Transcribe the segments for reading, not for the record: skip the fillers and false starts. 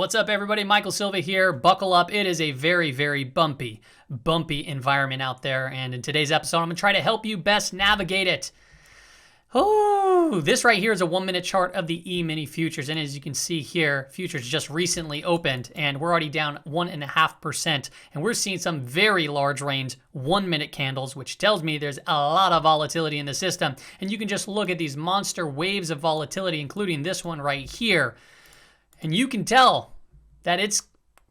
What's up, everybody? Michael Silva here. Buckle up. It is a very, very bumpy environment out there. And in today's episode, I'm going to try to help you best navigate it. Oh, this right here is a 1-minute chart of the E-mini futures. And as you can see here, futures just recently opened and we're already down 1.5%. And we're seeing some very large range 1-minute candles, which tells me there's a lot of volatility in the system. And you can just look at these monster waves of volatility, including this one right here. And you can tell that it's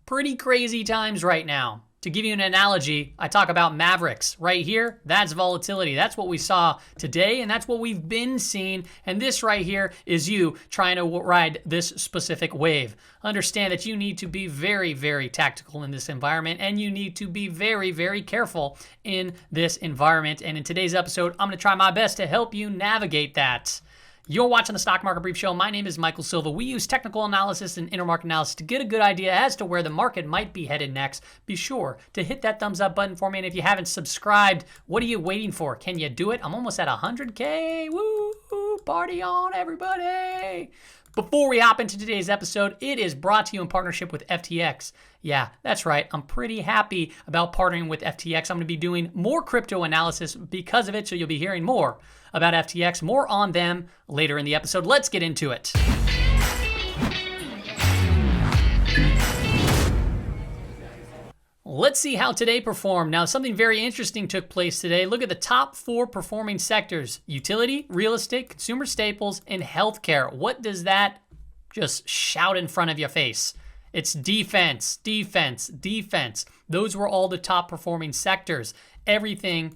pretty crazy times right now. To give you an analogy, I talk about Mavericks. Right here, that's volatility. That's what we saw today, and that's what we've been seeing. And this right here is you trying to ride this specific wave. Understand that you need to be very, very tactical in this environment, and you need to be very, very careful in this environment. And in today's episode, I'm going to try my best to help you navigate that. You're watching the Stock Market Brief Show. My name is Michael Silva. We use technical analysis and intermarket analysis to get a good idea as to where the market might be headed next. Be sure to hit that thumbs up button for me. And if you haven't subscribed, what are you waiting for? Can you do it? I'm almost at 100K. Woo! Party on, everybody! Before we hop into today's episode, it is brought to you in partnership with FTX. Yeah, that's right. I'm pretty happy about partnering with FTX. I'm going to be doing more crypto analysis because of it, so you'll be hearing more about FTX, more on them later in the episode. Let's get into it. Let's see how today performed. Now, something very interesting took place today. Look at the top 4 performing sectors: utility, real estate, consumer staples, and healthcare. What does that just shout in front of your face? It's defense, defense, defense. Those were all the top performing sectors. Everything,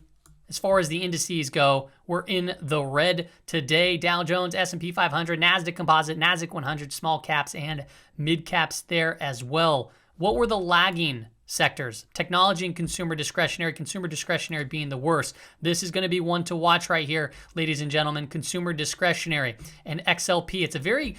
as far as the indices go, we're in the red today. Dow Jones, S&P 500, NASDAQ Composite, NASDAQ 100, small caps and mid caps there as well. What were the lagging sectors? Technology and consumer discretionary being the worst. This is going to be one to watch right here, ladies and gentlemen. Consumer discretionary and XLP. It's a very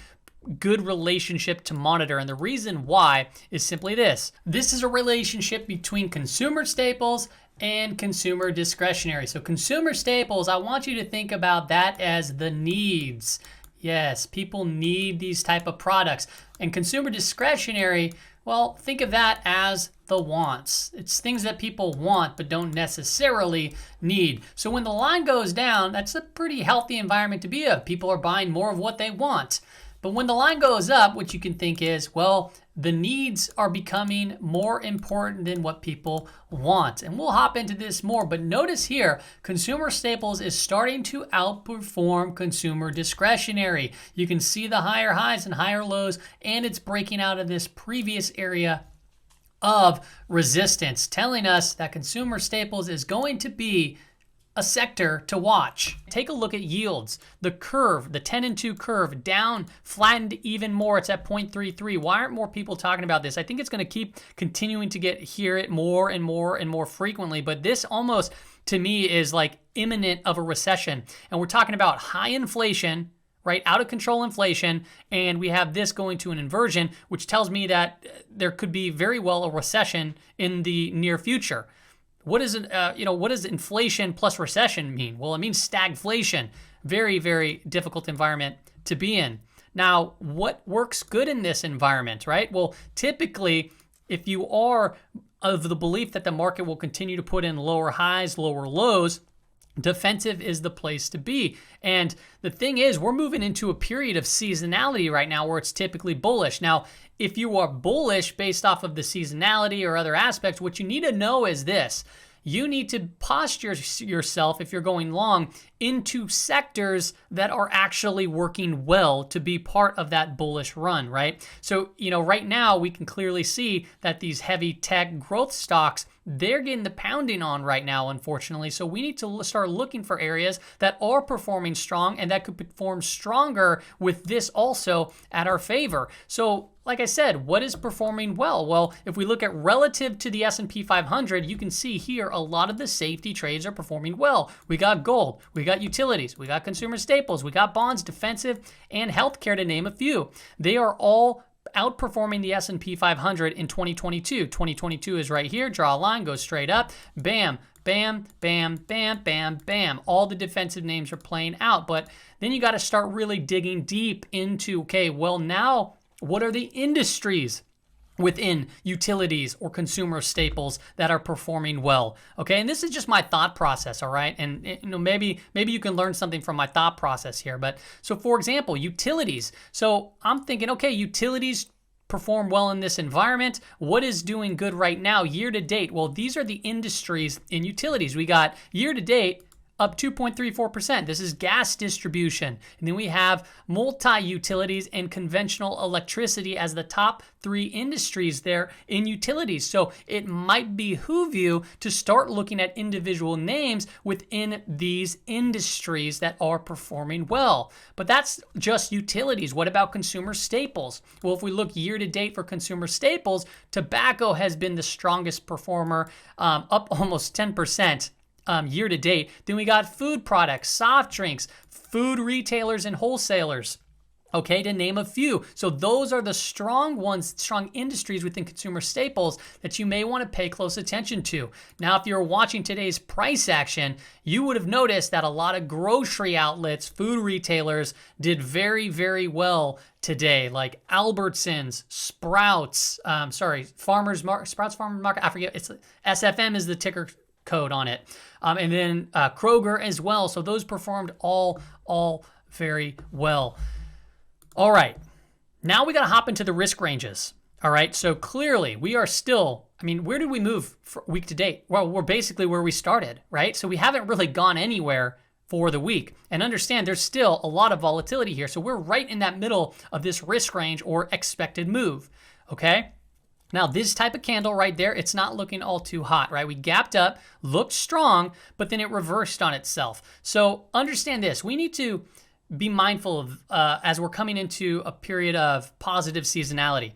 good relationship to monitor, and the reason why is simply this. This is a relationship between consumer staples and consumer discretionary. So consumer staples, I want you to think about that as the needs. Yes, people need these type of products. And consumer discretionary, well, think of that as the wants. It's things that people want but don't necessarily need. So when the line goes down, that's a pretty healthy environment to be in. People are buying more of what they want. But when the line goes up, what you can think is, well, the needs are becoming more important than what people want. And we'll hop into this more, but notice here, consumer staples is starting to outperform consumer discretionary. You can see the higher highs and higher lows, and it's breaking out of this previous area of resistance, telling us that consumer staples is going to be a sector to watch. Take a look at yields. The curve, the 10 and 2 curve, down, flattened even more. It's at 0.33. Why aren't more people talking about this? I think it's going to keep continuing to hear it more and more and more frequently, but this almost, to me, is like imminent of a recession. And we're talking about high inflation, right? Out of control inflation, and we have this going to an inversion, which tells me that there could be very well a recession in the near future. What is it? What does inflation plus recession mean? Well, it means stagflation. Very, very difficult environment to be in. Now, what works good in this environment, right? Well, typically, if you are of the belief that the market will continue to put in lower highs, lower lows, defensive is the place to be. And the thing is, we're moving into a period of seasonality right now where it's typically bullish. Now, if you are bullish based off of the seasonality or other aspects, what you need to know is this. You need to posture yourself, if you're going long, into sectors that are actually working well to be part of that bullish run, right? So, right now we can clearly see that these heavy tech growth stocks, they're getting the pounding on right now, unfortunately. So we need to start looking for areas that are performing strong and that could perform stronger with this also at our favor. So like I said, what is performing well? Well, if we look at relative to the S&P 500, you can see here a lot of the safety trades are performing well. We got gold, we got utilities, we got consumer staples, we got bonds, defensive, and healthcare, to name a few. They are all outperforming the S&P 500 in 2022. 2022 is right here. Draw a line, go straight up. Bam, bam, bam, bam, bam, bam. All the defensive names are playing out. But then you got to start really digging deep into, okay, well, now What are the industries within utilities or consumer staples that are performing well? Okay, and this is just my thought process, all right? And maybe you can learn something from my thought process here. But so for example, utilities. So I'm thinking, okay, utilities perform well in this environment. What is doing good right now year to date? Well, these are the industries in utilities. We got year to date up 2.34%. This is gas distribution. And then we have multi-utilities and conventional electricity as the top 3 industries there in utilities. So it might behoove you to start looking at individual names within these industries that are performing well. But that's just utilities. What about consumer staples? Well, if we look year to date for consumer staples, tobacco has been the strongest performer, up almost 10%. Year to date. Then we got food products, soft drinks, food retailers, and wholesalers. Okay, to name a few. So those are the strong ones, strong industries within consumer staples that you may want to pay close attention to. Now, if you're watching today's price action, you would have noticed that a lot of grocery outlets, food retailers did very, very well today, like Albertsons, Sprouts, Sprouts Farmers Market, I forget, it's SFM is the ticker code on it. And then Kroger as well. So those performed all very well. All right. Now we got to hop into the risk ranges. All right. So clearly we are still, where did we move for week to date? Well, we're basically where we started, right? So we haven't really gone anywhere for the week. And understand there's still a lot of volatility here. So we're right in that middle of this risk range or expected move. Okay. Now, this type of candle right there, it's not looking all too hot, right? We gapped up, looked strong, but then it reversed on itself. So understand this. We need to be mindful of, as we're coming into a period of positive seasonality.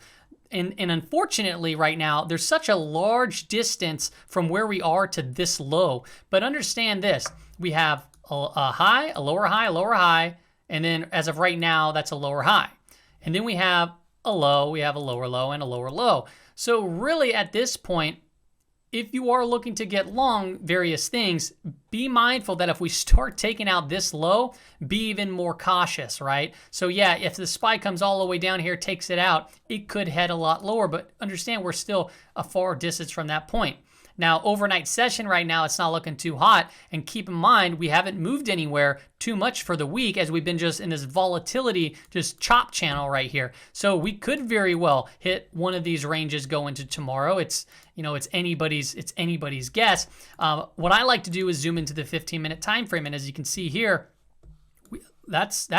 And unfortunately, right now, there's such a large distance from where we are to this low. But understand this. We have a high, a lower high, a lower high. And then as of right now, that's a lower high. And then we have a low, we have a lower low, and a lower low. So really at this point, if you are looking to get long various things, be mindful that if we start taking out this low, be even more cautious, right? So yeah, if the SPY comes all the way down here, takes it out, it could head a lot lower, but understand we're still a far distance from that point. Now, overnight session right now, it's not looking too hot. And keep in mind, we haven't moved anywhere too much for the week as we've been just in this volatility, just chop channel right here. So we could very well hit one of these ranges go into tomorrow. It's anybody's guess. What I like to do is zoom into the 15-minute time frame. And as you can see here, that's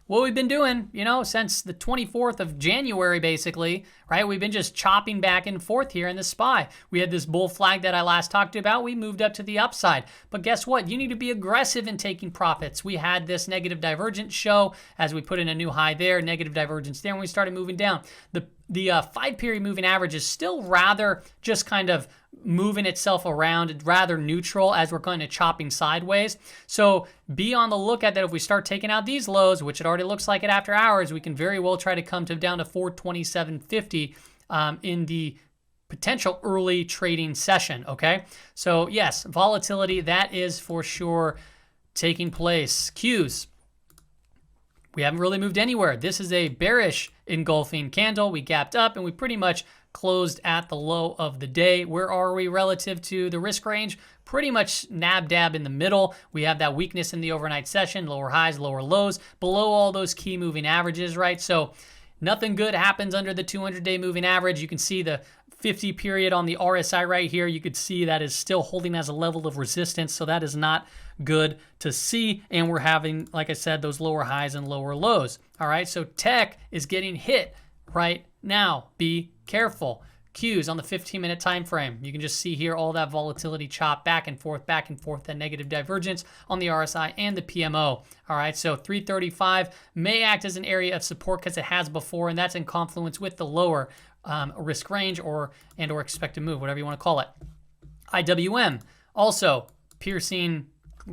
what we've been doing, since the 24th of January, basically, right? We've been just chopping back and forth here in the SPY. We had this bull flag that I last talked about. We moved up to the upside. But guess what? You need to be aggressive in taking profits. We had this negative divergence show as we put in a new high there, negative divergence there, and we started moving down. The 5-period moving average is still rather just kind of moving itself around, rather neutral as we're kind of chopping sideways. So be on the lookout that if we start taking out these lows, which it already looks like it after hours, we can very well try to come down to 427.50 in the potential early trading session, okay? So yes, volatility, that is for sure taking place. Qs. We haven't really moved anywhere. This is a bearish engulfing candle. We gapped up and we pretty much closed at the low of the day. Where are we relative to the risk range? Pretty much nab dab in the middle. We have that weakness in the overnight session, lower highs, lower lows, below all those key moving averages, right? So nothing good happens under the 200-day moving average. You can see the 50 period on the RSI right here. You could see that is still holding as a level of resistance. So that is not good to see. And we're having, like I said, those lower highs and lower lows. All right. So tech is getting hit right now. Be careful. Qs on the 15-minute time frame. You can just see here all that volatility chop back and forth, that negative divergence on the RSI and the PMO. All right, so 335 may act as an area of support because it has before, and that's in confluence with the lower risk range or expected move, whatever you want to call it. IWM, also piercing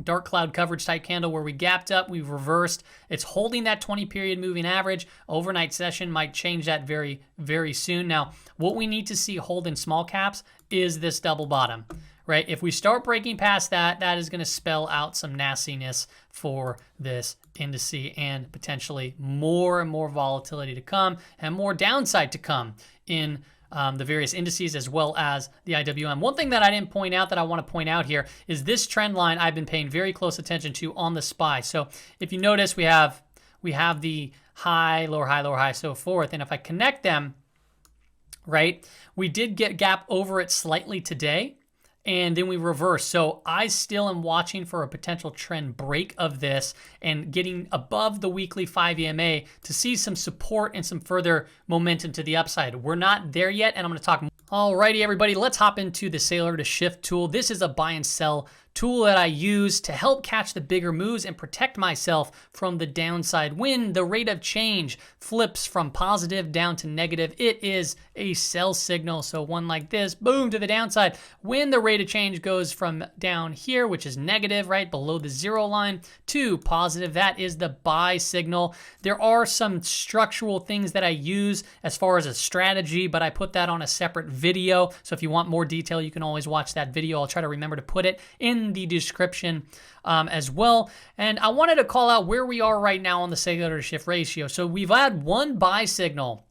dark cloud coverage type candle where we gapped up, we've reversed. It's holding that 20-period moving average. Overnight session might change that very, very soon. Now, what we need to see hold in small caps is this double bottom, right? If we start breaking past that, that is going to spell out some nastiness for this indice and potentially more and more volatility to come and more downside to come in the various indices as well as the IWM. One thing that I didn't point out that I want to point out here is this trend line I've been paying very close attention to on the SPY. So if you notice, we have the high, lower high, lower high, so forth. And if I connect them, right, we did get gap over it slightly today, and then we reverse. So I still am watching for a potential trend break of this and getting above the weekly 5 EMA to see some support and some further momentum to the upside. We're not there yet, and I'm going to talk more. Alrighty, everybody, let's hop into the Sailor to Shift tool. This is a buy and sell tool that I use to help catch the bigger moves and protect myself from the downside. When the rate of change flips from positive down to negative, it is a sell signal. So one like this, boom, to the downside. When the rate of change goes from down here, which is negative, right below the 0 line, to positive, that is the buy signal. There are some structural things that I use as far as a strategy, but I put that on a separate video. So if you want more detail, you can always watch that video. I'll try to remember to put it in the description as well. And I wanted to call out where we are right now on the Sailor to Shift ratio. So we've had one buy signal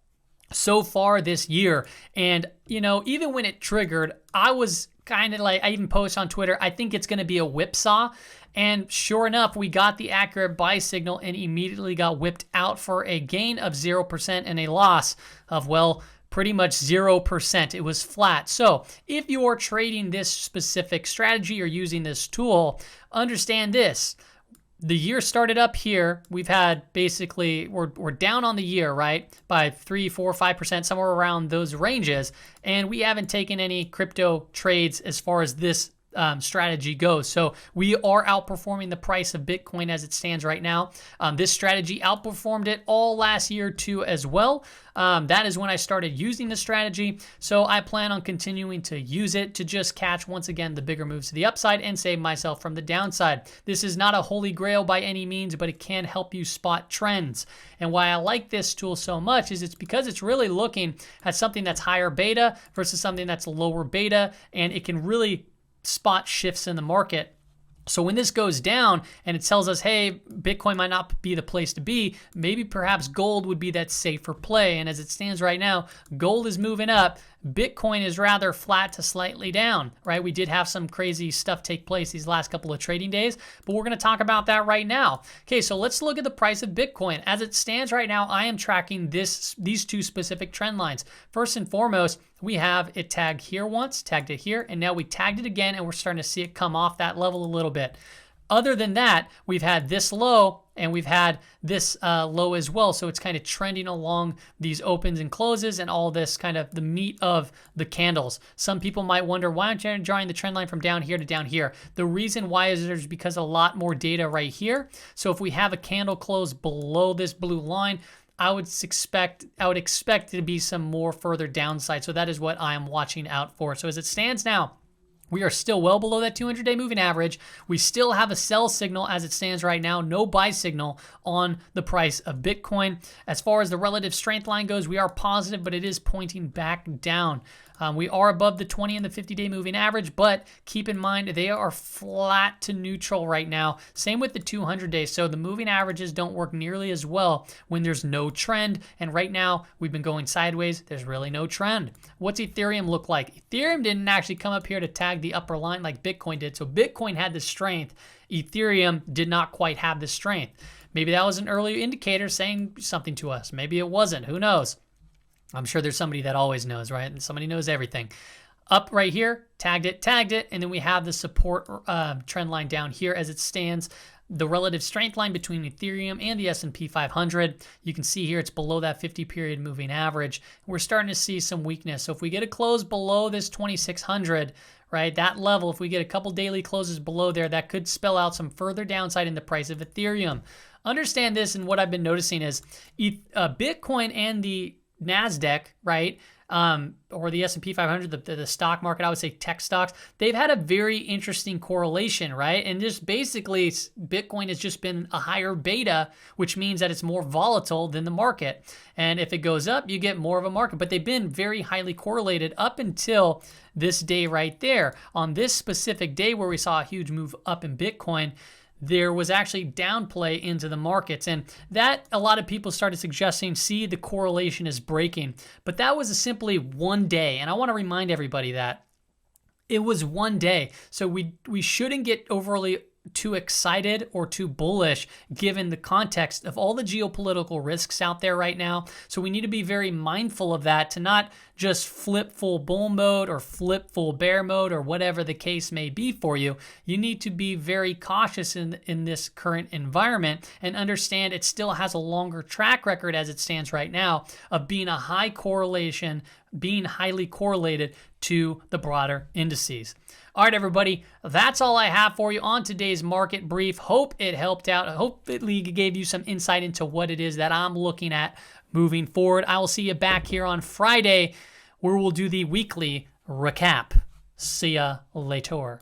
so far this year. And, you know, even when it triggered, I was kind of like, I even posted on Twitter, I think it's going to be a whipsaw. And sure enough, we got the accurate buy signal and immediately got whipped out for a gain of 0% and a loss of, well, pretty much 0%. It was flat. So if you are trading this specific strategy or using this tool, understand this. The year started up here. We've had basically, we're down on the year, right? By 3, 4, 5%, somewhere around those ranges. And we haven't taken any crypto trades as far as this strategy goes. So we are outperforming the price of Bitcoin as it stands right now. This strategy outperformed it all last year too as well. That is when I started using the strategy. So I plan on continuing to use it to just catch, once again, the bigger moves to the upside and save myself from the downside. This is not a holy grail by any means, but it can help you spot trends. And why I like this tool so much is it's because it's really looking at something that's higher beta versus something that's lower beta, and it can really spot shifts in the market. So when this goes down and it tells us, hey, Bitcoin might not be the place to be, maybe perhaps gold would be that safer play. And as it stands right now, gold is moving up. Bitcoin is rather flat to slightly down, right? We did have some crazy stuff take place these last couple of trading days, but we're going to talk about that right now. Okay, so let's look at the price of Bitcoin. As it stands right now, I am tracking these two specific trend lines. First and foremost, we have it tagged here once, tagged it here, and now we tagged it again, and we're starting to see it come off that level a little bit. Other than that, we've had this low and we've had this low as well. So it's kind of trending along these opens and closes and all this kind of the meat of the candles. Some people might wonder, why aren't you drawing the trend line from down here to down here? The reason why is there's because a lot more data right here. So if we have a candle close below this blue line, I would expect to be some more further downside. So that is what I am watching out for. So as it stands now, we are still well below that 200-day moving average. We still have a sell signal as it stands right now, no buy signal on the price of Bitcoin. As far as the relative strength line goes, we are positive, but it is pointing back down. We are above the 20 and the 50-day moving average, but keep in mind they are flat to neutral right now. Same with the 200-day. So the moving averages don't work nearly as well when there's no trend. And right now we've been going sideways. There's really no trend. What's Ethereum look like? Ethereum didn't actually come up here to tag the upper line like Bitcoin did. So Bitcoin had the strength. Ethereum did not quite have the strength. Maybe that was an early indicator saying something to us. Maybe it wasn't. Who knows? I'm sure there's somebody that always knows, right? And somebody knows everything. Up right here, tagged it, and then we have the support trend line down here as it stands. The relative strength line between Ethereum and the S&P 500. You can see here it's below that 50-period moving average. We're starting to see some weakness. So if we get a close below this 2600, right, that level, if we get a couple daily closes below there, that could spell out some further downside in the price of Ethereum. Understand this, and what I've been noticing is Bitcoin and the NASDAQ, right, or the S&P 500, the stock market, I would say tech stocks, they've had a very interesting correlation, right? And just basically, Bitcoin has just been a higher beta, which means that it's more volatile than the market. And if it goes up, you get more of a market. But they've been very highly correlated up until this day right there. On this specific day where we saw a huge move up in Bitcoin, there was actually downplay into the markets. And that, a lot of people started suggesting, see, the correlation is breaking. But that was simply one day. And I want to remind everybody that it was one day. So we shouldn't get overly too excited or too bullish given the context of all the geopolitical risks out there right now. So we need to be very mindful of that, to not just flip full bull mode or flip full bear mode or whatever the case may be for you. You need to be very cautious in this current environment and understand it still has a longer track record as it stands right now of being a high correlation, being highly correlated to the broader indices. All right, everybody, that's all I have for you on today's market brief. Hope it helped out. I hope it gave you some insight into what it is that I'm looking at moving forward. I will see you back here on Friday, where we'll do the weekly recap. See ya later.